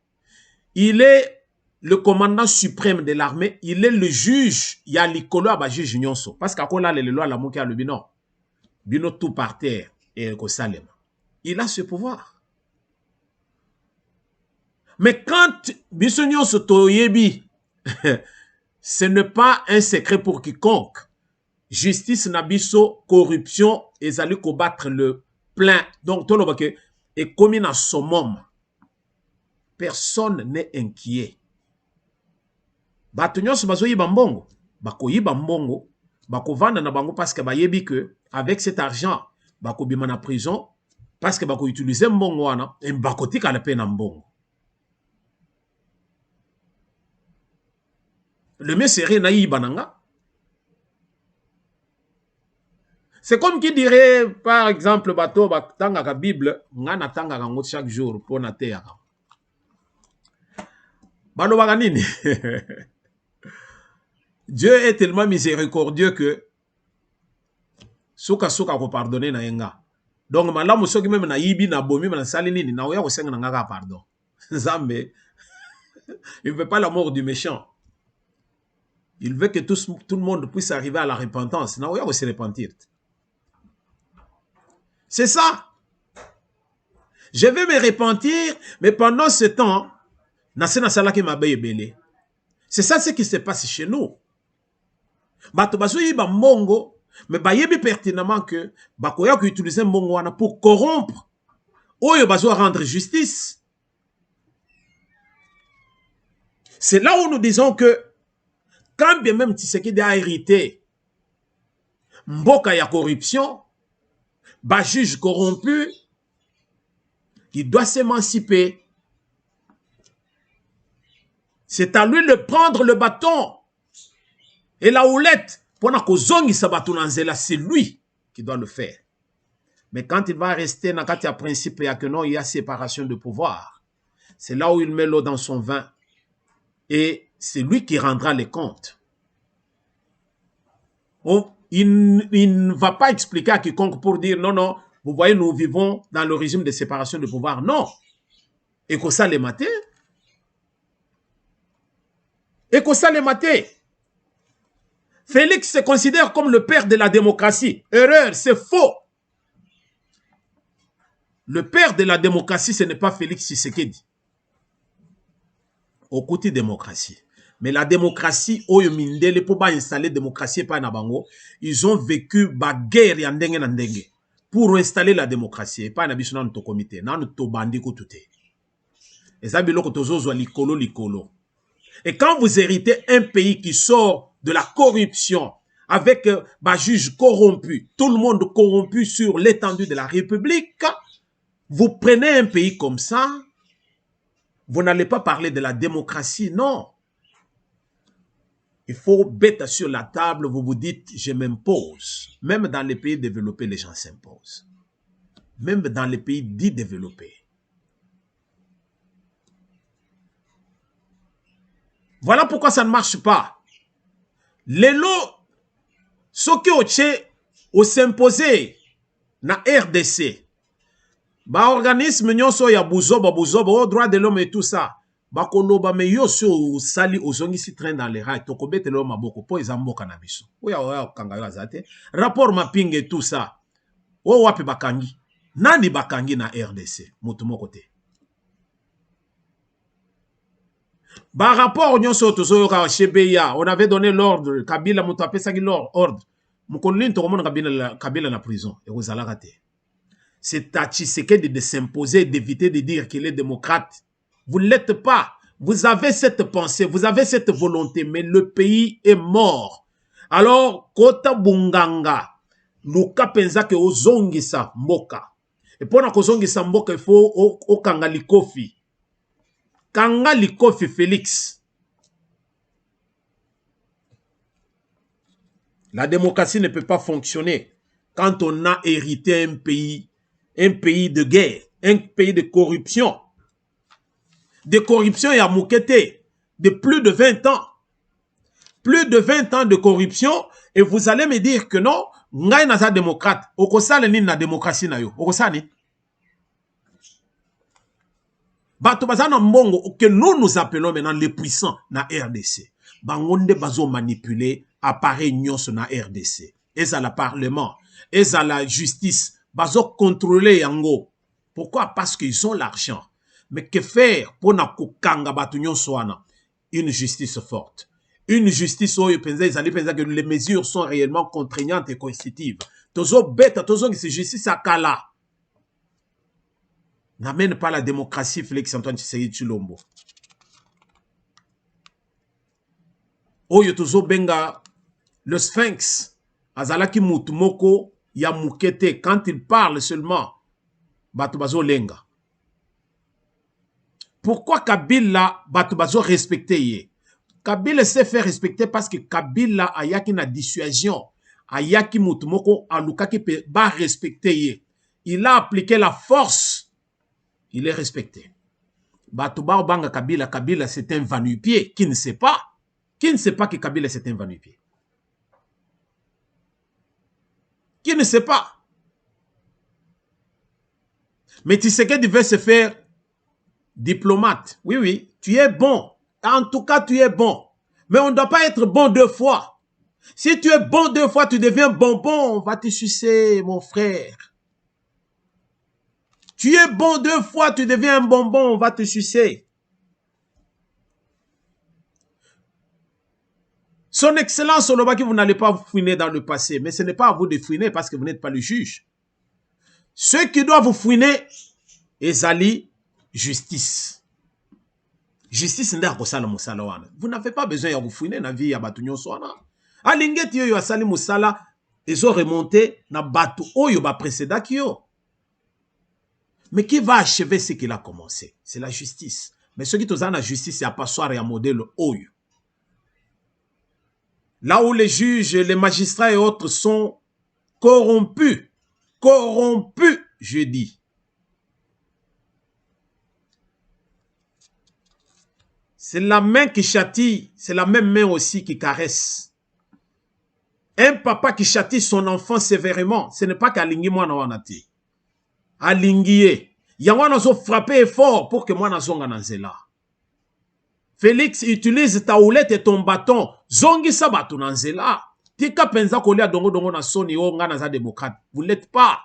Il est le commandant suprême de l'armée, il est le juge, il y a l'icolo à juge nyonso. Parce qu'à quoi là, les lois, la mouki a le bino. Bino tout par terre et le salem. Il a ce pouvoir. Mais quand biso nyonso toyebi, ce n'est pas un secret pour quiconque. Justice nabiso, corruption, et allez combattre le plein. Donc, tout le monde est commis dans son moment. Personne n'est inquiet. Bato nyonso bazoyiba mbongo, bakoyiba mbongo, bakovanda na bango parce que bayebi que avec cet argent, bakobima na prison parce que bako utiliser mbongo wana et bakotika la peine na mbongo. Le mieux serait na yibananga. C'est comme qui dirait par exemple bato batanga ka Bible, ngana tanga kango chaque jour pour na terre. Balo baganini. Dieu est tellement miséricordieux que souka ko pardonner na yenga. Donc malamu soki même na yibi na bomi na salini na oya ko senga na ngaka pardon. Zambe il ne veut pas la mort du méchant. Il veut que tout le monde puisse arriver à la repentance. Na oya ko se repentir. C'est ça. Je vais me repentir, mais pendant ce temps, na sena salaki mabe belé. C'est ça ce qui se passe chez nous. Bato bazoyi ba mbongo, mais bayebi pertinemment que bakoya ko utiliser mbongo wana pour corrompre. Oyo bazo rendre justice. C'est là où nous disons que quand bien même Tshisekedi a hérité mboka ya corruption, ba juge corrompu, il doit s'émanciper. C'est à lui de prendre le bâton et la houlette pour c'est lui qui doit le faire. Mais quand il va rester dans le principe, il y a que non, il y a séparation de pouvoir. C'est là où il met l'eau dans son vin. Et c'est lui qui rendra les comptes. Il ne va pas expliquer à quiconque pour dire non, non, vous voyez, nous vivons dans le régime de séparation de pouvoir. Non. Et que ça les maté. Et que ça les maté. Félix se considère comme le père de la démocratie. Erreur, c'est faux. Le père de la démocratie, ce n'est pas Félix Tshisekedi. Au côté démocratie. Mais la démocratie, Oyomindele, pour installer la démocratie, pas nabango, ils ont vécu la guerre pour installer la démocratie. Pas dans notre comité. Dans notre bandi koutoute. Et ça, likolo. Et quand vous héritez un pays qui sort de la corruption, avec un juge corrompu, tout le monde corrompu sur l'étendue de la République, vous prenez un pays comme ça, vous n'allez pas parler de la démocratie, non. Il faut bête sur la table, vous vous dites, je m'impose. Même dans les pays développés, les gens s'imposent. Même dans les pays dits développés. Voilà pourquoi ça ne marche pas. Les lots, ceux qui ont s'imposé dans RDC, bah organisme nyonso ya buzoba au droit de l'homme et tout ça, bah koloba me yo so sali ozongi si train dans les rails, tokobete lo maboko po ezamboka na biso. Oya kanga yo azate. Rapport mapping et tout ça. O wapi bakangi? Nani bakangi na RDC? Mutu moko te. Par rapport on avait donné l'ordre, Kabila Moutapé l'ordre. Moukolin Toromon Kabila la prison. Et vous allez rater. C'est à Tshisekedi de s'imposer, d'éviter de dire qu'il est démocrate. Vous ne l'êtes pas. Vous avez cette pensée, vous avez cette volonté, mais le pays est mort. Alors, kota bunganga, luka penza ke ozongisa mboka. Et pour kozongisa mboka, il faut okanga likofi. Kanga likofi Félix. La démocratie ne peut pas fonctionner quand on a hérité un pays de guerre, un pays de corruption. De corruption et à Moukete, de plus de 20 ans. Plus de 20 ans de corruption, et vous allez me dire que non, ngai naza démocrate. Okosale ni na démocratie na yo. Okosani. Bato bazana mbongo que nous appelons maintenant les puissants na RDC. Bangonde bazo manipuler appareil nyonso na RDC. Et à la parlement, et à la justice, bazo contrôler yango. Pourquoi? Parce qu'ils ont l'argent. Mais que faire pour na kukanga bato nyonso wana? Une justice forte. Une justice où que les mesures sont réellement contraignantes et coercitives. Tozo bête, tozo que c'est justice à Kala. N'amène pas la démocratie, Félix Antoine Tshisekedi Tshilombo. Oyo tozo benga le Sphinx, azalaki mutumoko ya mukete, quand il parle seulement, bato bazo lenga. Pourquoi Kabila bato bazo respecté ye? Kabila s'est fait respecter parce que Kabila ayaki na dissuasion, ayaki mutumoko alukaki pe ba respecté ye. Il a appliqué la force. Il est respecté. Batouba Obanga Kabila, Kabila c'est un va-nu-pied. Qui ne sait pas? Qui ne sait pas que Kabila c'est un va-nu-pied? Qui ne sait pas? Mais Tshisekedi veut se faire diplomate. Oui, oui, tu es bon. En tout cas, tu es bon. Mais on ne doit pas être bon deux fois. Si tu es bon deux fois, tu deviens bonbon. On va te sucer, mon frère. Tu es bon deux fois, tu deviens un bonbon, on va te sucer. Son Excellence Olobaki, vous n'allez pas fouiner dans le passé, mais ce n'est pas à vous de fouiner parce que vous n'êtes pas le juge. Ceux qui doivent vous fouiner, ezali justice. Justice n'est pas ça. Vous n'avez pas besoin de vous fouiner dans la vie ya batu nyonso wana. Alingeti yo asali musala, ils ont remonté na batu oyo ba précédent kyo. Mais qui va achever ce qu'il a commencé? C'est la justice. Mais ceux qui ont la justice, c'est à passoire et à modèle oyo. Là où les juges, les magistrats et autres sont corrompus. Corrompus, je dis. C'est la main qui châtie, c'est la même main aussi qui caresse. Un papa qui châtie son enfant sévèrement, ce n'est pas qu'Alingi Mwana Wanati. Alingiye. Yangwana zo frappé fort pour que moi nazonga nanzela. Félix utilise ta houlette et ton bâton. Zongi sabatu nanzela. Tika penza kolia dongo dongo na soni o nga naza démocrate. Vous l'êtes pas.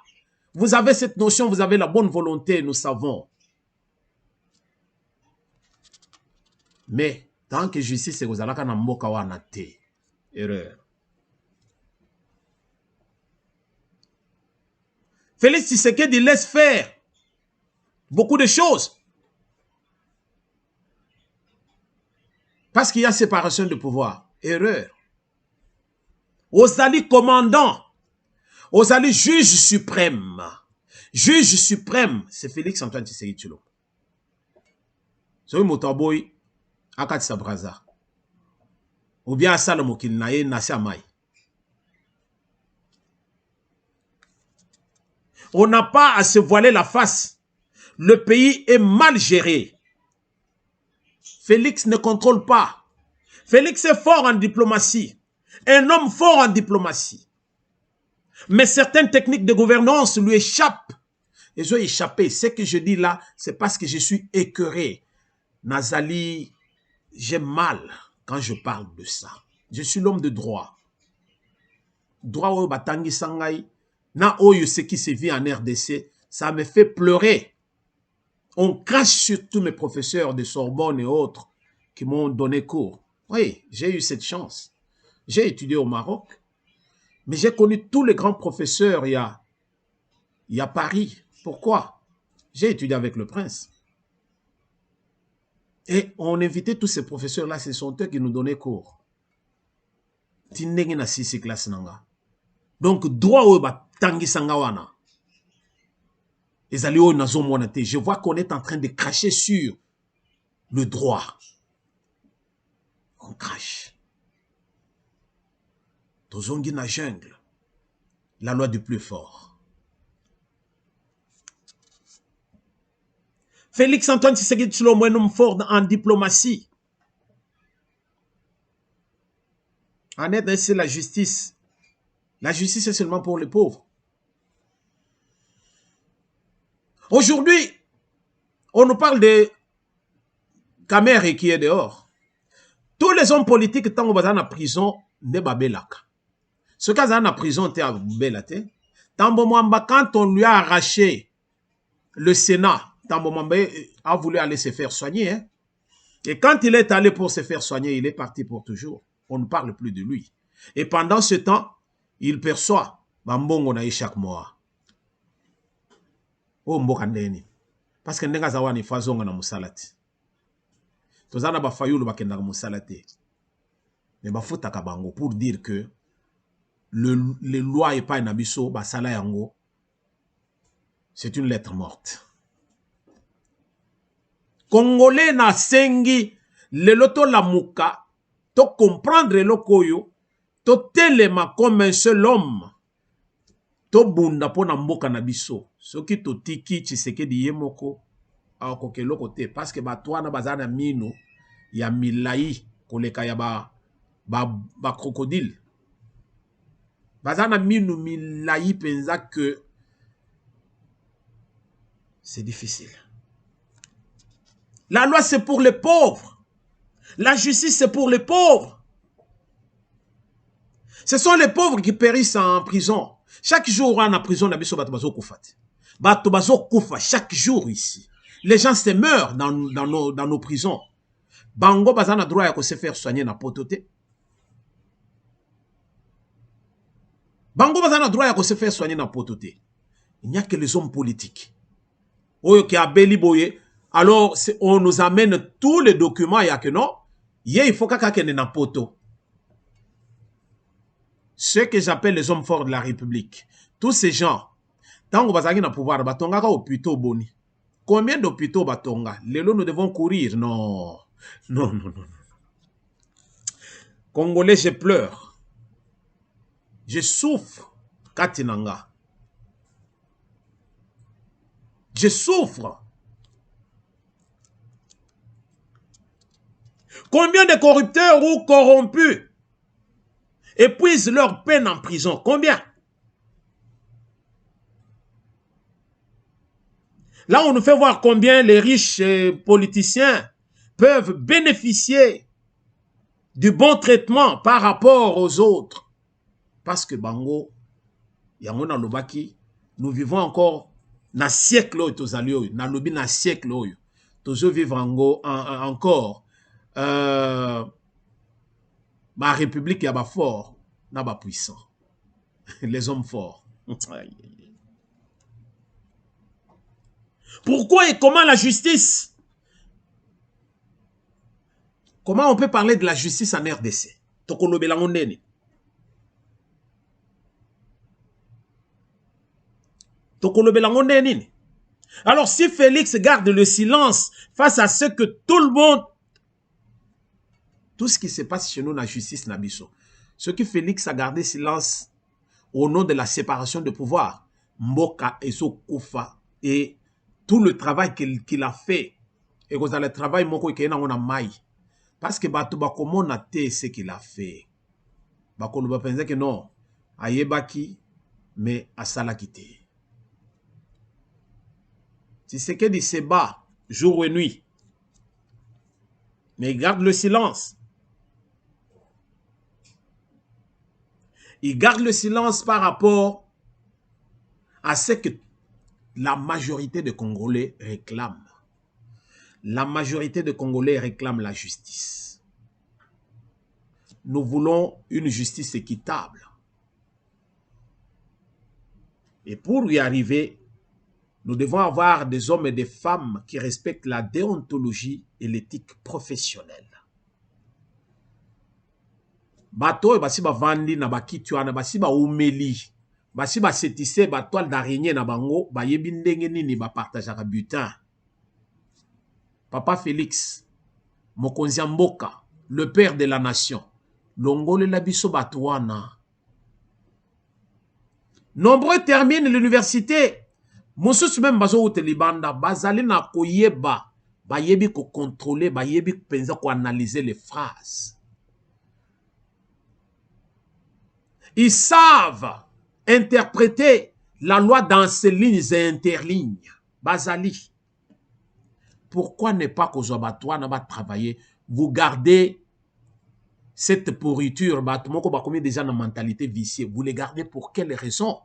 Vous avez cette notion, vous avez la bonne volonté, nous savons. Mais tant que justice est aux alaka na mboka wana te. Erreur. Félix Tshisekedi laisse faire beaucoup de choses. Parce qu'il y a séparation de pouvoir. Erreur. Ozali commandant. Ozali juge suprême. Juge suprême, c'est Félix Antoine Tshisekedi Tshilombo. Soy motaboy akatisa braza. Ou bien asala mokili na ye nasi amai. On n'a pas à se voiler la face. Le pays est mal géré. Félix ne contrôle pas. Félix est fort en diplomatie. Un homme fort en diplomatie. Mais certaines techniques de gouvernance lui échappent. Ils ont échappé. Ce que je dis là, c'est parce que je suis écœuré. Nazali, j'ai mal quand je parle de ça. Je suis l'homme de droit. Droit au batangi sangay. Na oyo ce qui se vit en RDC, ça me fait pleurer. On crache sur tous mes professeurs de Sorbonne et autres qui m'ont donné cours. Oui, j'ai eu cette chance. J'ai étudié au Maroc, mais j'ai connu tous les grands professeurs il y a Paris. Pourquoi? J'ai étudié avec le prince. Et on invitait tous ces professeurs-là, ce sont eux qui nous donnaient cours. Tindenge na sisi classe nanga. Donc, droit au tangi sangawana. Je vois qu'on est en train de cracher sur le droit. On crache. Tozongi na jungle. La loi du plus fort. Félix Antoine Tshisekedi Tshilombo est un homme fort en diplomatie. En aide, c'est la justice. La justice est seulement pour les pauvres. Aujourd'hui, on nous parle de Kamere qui est dehors. Tous les hommes politiques, tant qu'on est en prison, ne babelaka. Ce cas en prison, t'es à Belate. Tambo Mwamba, quand on lui a arraché le Sénat, Tambo Mwamba a voulu aller se faire soigner. Hein? Et quand il est allé pour se faire soigner, il est parti pour toujours. On ne parle plus de lui. Et pendant ce temps, il perçoit Bambongo na chaque mois. Oh mbokandeni. Parce que ndenga zawani fazonga na musalati. Tozana ba fayulu bakenda musalati. Mais bafuta kabango pour dire que les lois et pas nabiso basala yango. C'est une lettre morte. Congolais na sengi le loto la muka to comprendre le koyo to telema comme un seul homme to bunda pona mboka na biso soki to tiki Tshisekedi yemoko akoke lokote parce que batwana bazana mino ya milai koleka ya ba crocodile bazana mino milai penza que c'est difficile. La loi c'est pour les pauvres. La justice c'est pour les pauvres. Ce sont les pauvres qui périssent en prison. Chaque jour, on a en prison, chaque jour ici. Les gens se meurent dans nos prisons. Bango bazana droit à se faire soigner na potote. Bango bazana droit à se faire soigner na potote. Il n'y a que les hommes politiques. Oyo qui a beli boye. Alors, on nous amène tous les documents, il y a que non. Il faut qu'il y ait na poto. Ceux que j'appelle les hommes forts de la République, tous ces gens, tant qu'on va na pouvoir, batonga ka hôpitaux boni. Combien d'hôpitaux batonga? Lelo nous devons courir. Non. Non, non, non. Congolais, je pleure. Je souffre. Katinanga. Je souffre. Combien de corrupteurs ou corrompus épuisent leur peine en prison? Combien? Là, on nous fait voir combien les riches politiciens peuvent bénéficier du bon traitement par rapport aux autres. Parce que Bango, Yangona Lobaki, nous vivons encore dans siècle, dans le siècle, nous vivons encore ma république y a fort, n'a pas puissant. Les hommes forts. Pourquoi et comment la justice? Comment on peut parler de la justice en RDC? Alors si Félix garde le silence face à ce que tout le monde, tout ce qui se passe chez nous dans la justice Nabiso, ce que Félix a gardé silence au nom de la séparation de pouvoir, Mboka et Koufa et tout le travail qu'il a fait, et que le travail moko qui est dans la maille, parce que bato bakomo na te ce qu'il a fait, bakolo ba penser que non, ayebaki mais asala kité. Tshisekedi se bat jour et nuit, mais il garde le silence. Il garde le silence par rapport à ce que la majorité des Congolais réclament. La majorité des Congolais réclament la justice. Nous voulons une justice équitable. Et pour y arriver, Nous devons avoir des hommes et des femmes qui respectent la déontologie et l'éthique professionnelle. Bato basi ba vandi na bakiti wana basi ba umeli basi ba setise ba toile d'araignée na bango ba yebi ndenge nini ba partageaka butin. Papa Félix mokonzi mboka, le père de la nation, longole la biso bato wana. Nombreux terminent l'université. Mosusu même bazo ou libanda bazali na koyeba ba yebi ko contrôler ba yebi penza ko analyser les phrases. Ils savent interpréter la loi dans ses lignes et interlignes. Bazali. Pourquoi ne pas qu'aujourd'hui n'a pas travailler? Vous gardez cette pourriture, déjà dans mentalité viciée. Vous les gardez pour quelle raison?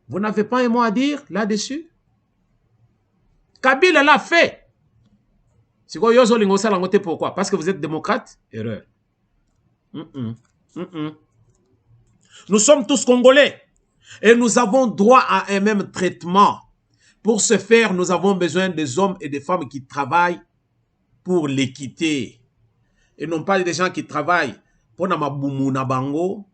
Vous n'avez pas un mot à dire là-dessus? Kabila l'a fait. Pourquoi? Parce que vous êtes démocrate? Erreur. Nous sommes tous Congolais et nous avons droit à un même traitement. Pour ce faire, nous avons besoin des hommes et des femmes qui travaillent pour l'équité. Et non pas des gens qui travaillent pour Namaboumou Nabango.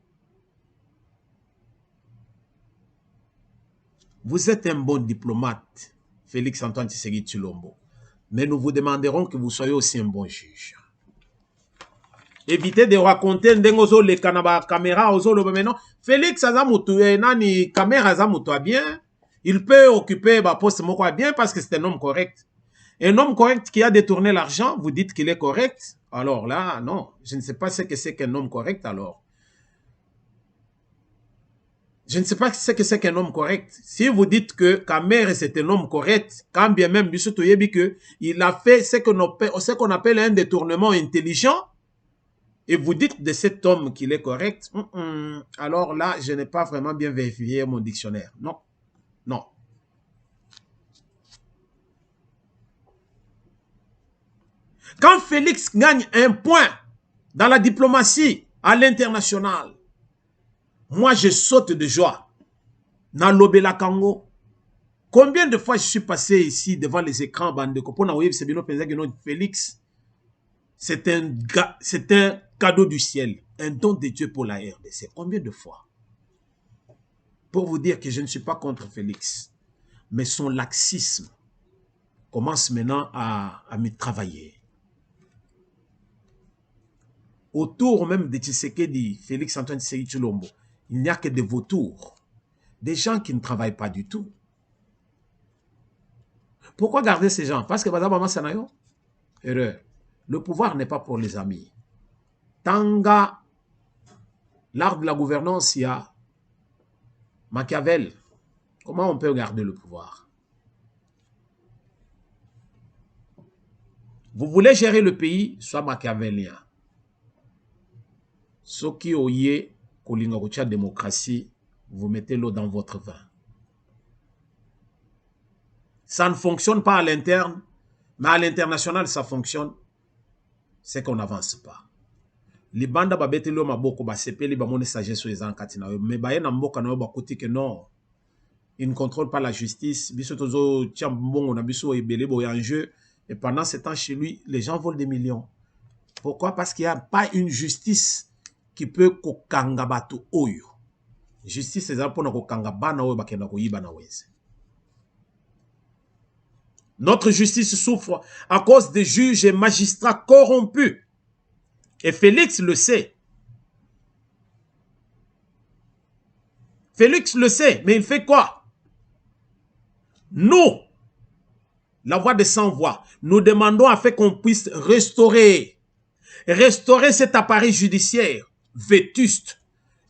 Vous êtes un bon diplomate, Félix Antoine Tshisekedi Tshilombo. Mais nous vous demanderons que vous soyez aussi un bon juge. Évitez de raconter ndengozo les kanaba caméra ozo le maintenant. Félix Azamutu nani caméra Azamutu bien. Il peut occuper ma poste moko bien parce que c'est un homme correct. Un homme correct qui a détourné l'argent, vous dites qu'il est correct. Alors là, non, je ne sais pas ce que c'est qu'un homme correct alors. Je ne sais pas ce que c'est qu'un homme correct. Si vous dites que Kamer c'est un homme correct, quand bien même il a fait ce qu'on appelle un détournement intelligent, et vous dites de cet homme qu'il est correct, alors là, je n'ai pas vraiment bien vérifié mon dictionnaire. Non, non. Quand Félix gagne un point dans la diplomatie à l'international, moi je saute de joie. Dans l'Obela Kango. Combien de fois je suis passé ici devant les écrans Bandeko pour Félix, c'est un cadeau du ciel, un don de Dieu pour la RDC. Combien de fois? Pour vous dire que je ne suis pas contre Félix, mais son laxisme commence maintenant à me travailler. Autour même de Tshisekedi, Félix Antoine Tshisekedi Tshilombo, il n'y a que des vautours, des gens qui ne travaillent pas du tout. Pourquoi garder ces gens? Parce que Maman Sanayo, erreur. Le pouvoir n'est pas pour les amis. Tanga, l'art de la gouvernance, il y a Machiavel. Comment on peut garder le pouvoir? Vous voulez gérer le pays, soit machiavélien. Ce qui oye, kolinga démocratie, vous mettez l'eau dans votre vin. Ça ne fonctionne pas à l'interne, mais à l'international, ça fonctionne. C'est qu'on n'avance pas. Les bandes babete lo maboko ba sepeli ba mone sagesse les enkatina mais ba yena mboka na ba koti que non. Ils ne contrôlent pas la justice. Biso tozo tiambongo na biso ebele bo en jeu et pendant ce temps chez lui, les gens volent des millions. Pourquoi? Parce qu'il n'y a pas une justice qui peut kokanga bato oyo. Justice c'est pour na kokanga bana oyo bakenda ko yiba na wese. Notre justice souffre à cause des juges et magistrats corrompus. Et Félix le sait. Félix le sait, mais il fait quoi? Nous, la voix des sans-voix, nous demandons afin qu'on puisse restaurer cet appareil judiciaire vétuste,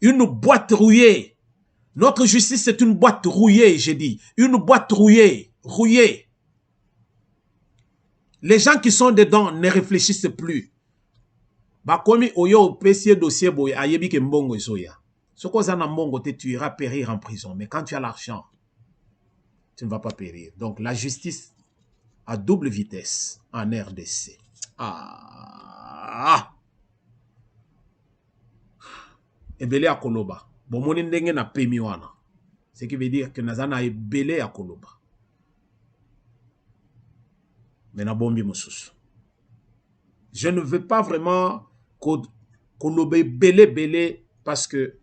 une boîte rouillée. Notre justice, c'est une boîte rouillée, j'ai dit. Une boîte rouillée. Les gens qui sont dedans ne réfléchissent plus. Bakomi oyo pesier dossier boy ayebi ke mbongo isoya. Soko zana mbongo te tu iras périr en prison. Mais quand tu as l'argent, tu ne vas pas périr. Donc la justice à double vitesse en RDC. Ebele akoloba. Bomoni ndenge na pemi wana. Ce qui veut dire que Nazana est belé à Koloba. Mais na bombi mosusu. Je ne veux pas vraiment Koloba belé parce que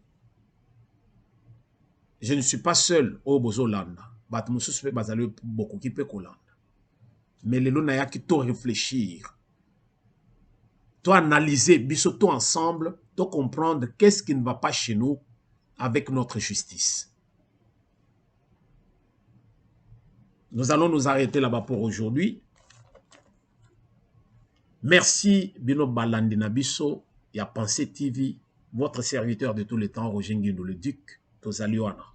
je ne suis pas seul au Bozolanda. Bat mosusu pe bazali beaucoup qui peut Kolanda. Mais les lots n'a qui to réfléchir. Toi analyser, biso tout ensemble, toi comprendre qu'est-ce qui ne va pas chez nous avec notre justice. Nous allons nous arrêter là-bas pour aujourd'hui. Merci Bino Balandi Nabiso, il y a Pensée TV, votre serviteur de tous les temps, Roger Nguindo le Duc, Tozaliwana.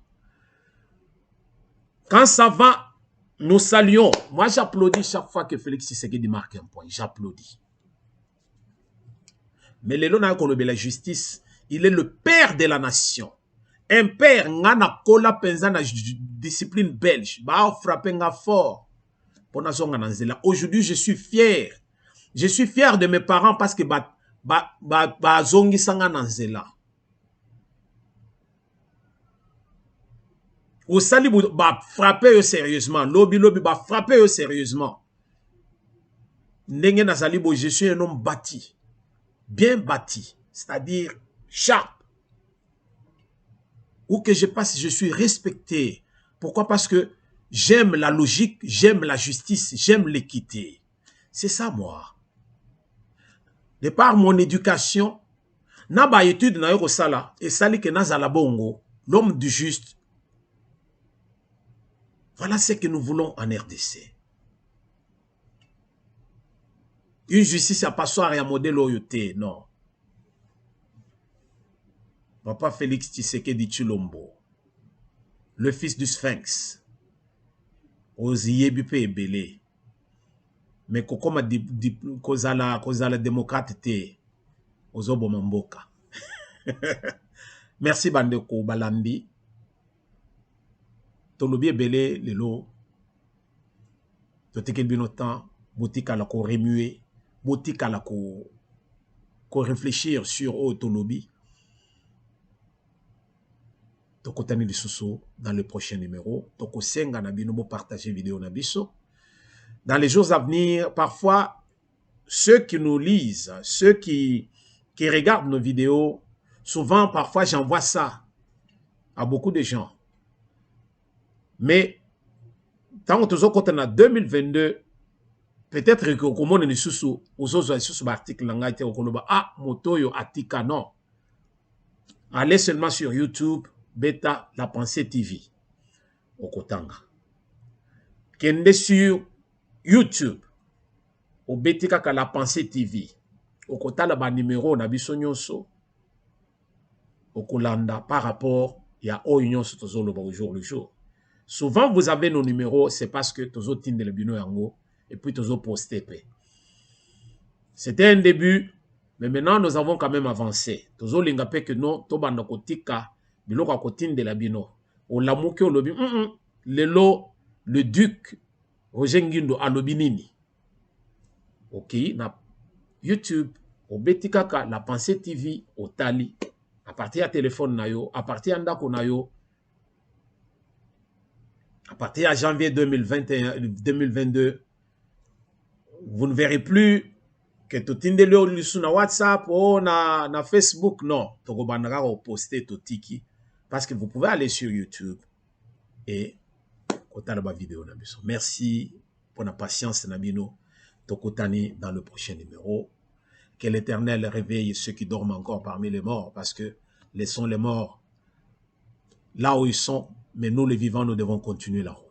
Quand ça va, nous saluons. Moi, j'applaudis chaque fois que Félix Tshisekedi marque un point. J'applaudis. Mais le long de la justice, il est le père de la nation. Un père, ngana kola penza na discipline belge, ba frappé nga fort. Aujourd'hui, je suis fier. Je suis fier de mes parents parce que ba zongi sanga nanzela. Au sali ba frapper sérieusement, lobby ba frapper sérieusement. Ndenge nazali bo, je suis un homme bâti. Bien bâti, c'est-à-dire sharp. Où que je passe, je suis respecté. Pourquoi? Parce que j'aime la logique, j'aime la justice, j'aime l'équité. C'est ça, moi. De par mon éducation, naba étude na yoko sala, et sali ke nazala bongo, l'homme du juste. Voilà ce que nous voulons en RDC. Une justice à passoire et à modèle oyoté, non. Papa Félix Tshisekedi Tshilombo, le fils du Sphinx, Oziyebipe Ebele, mais kokoma kozala démocrate te, Ozobo Mamboka. Merci Bandeko Balambi. Tolobi Ebele lelo, totekel binotan, boutika la ko remuer, boutika la ko réfléchir sur Tolobi. Tokotani lisusu dans le prochain numéro. Toko senga na bino bo partager vidéo na biso. Dans les jours à venir, parfois, ceux qui nous lisent, ceux qui regardent nos vidéos, souvent, parfois, j'envoie ça à beaucoup de gens. Mais, tant que nous sommes en 2022, peut-être que nous sommes en article, ah, motoyo atika, non. Allez seulement sur YouTube, Beta La Pensée TV. Okotanga. Kende sur YouTube. Au Betika La Pensée TV. Okotala ba numéro na biso nyonso. Okolanda par rapport à Ounion Sotozoloba au jour le jour. Souvent vous avez nos numéros, c'est parce que tozo tinde le bino yango et puis tozo posté. C'était un début, mais maintenant nous avons quand même avancé. Tozo linga pe que non, tobanda kotika biloko akotinde la bino. O lamuke o lobi, lelo le duc Roger Nguindo alobi nini. Ok, na YouTube, au Betikaka, La Pensée TV, au Tali, à partir à téléphone nayo, à partir à ndako nayo, à partir à janvier 2022, vous ne verrez plus que tout le sur WhatsApp ou na Facebook, non. Toko bandaka au poster totiki, parce que vous pouvez aller sur YouTube et kotala ba vidéo na biso. Merci pour la patience nabino. Tokotani dans le prochain numéro. Que l'Éternel réveille ceux qui dorment encore parmi les morts, parce que laissons les morts là où ils sont, mais nous les vivants, nous devons continuer là-haut.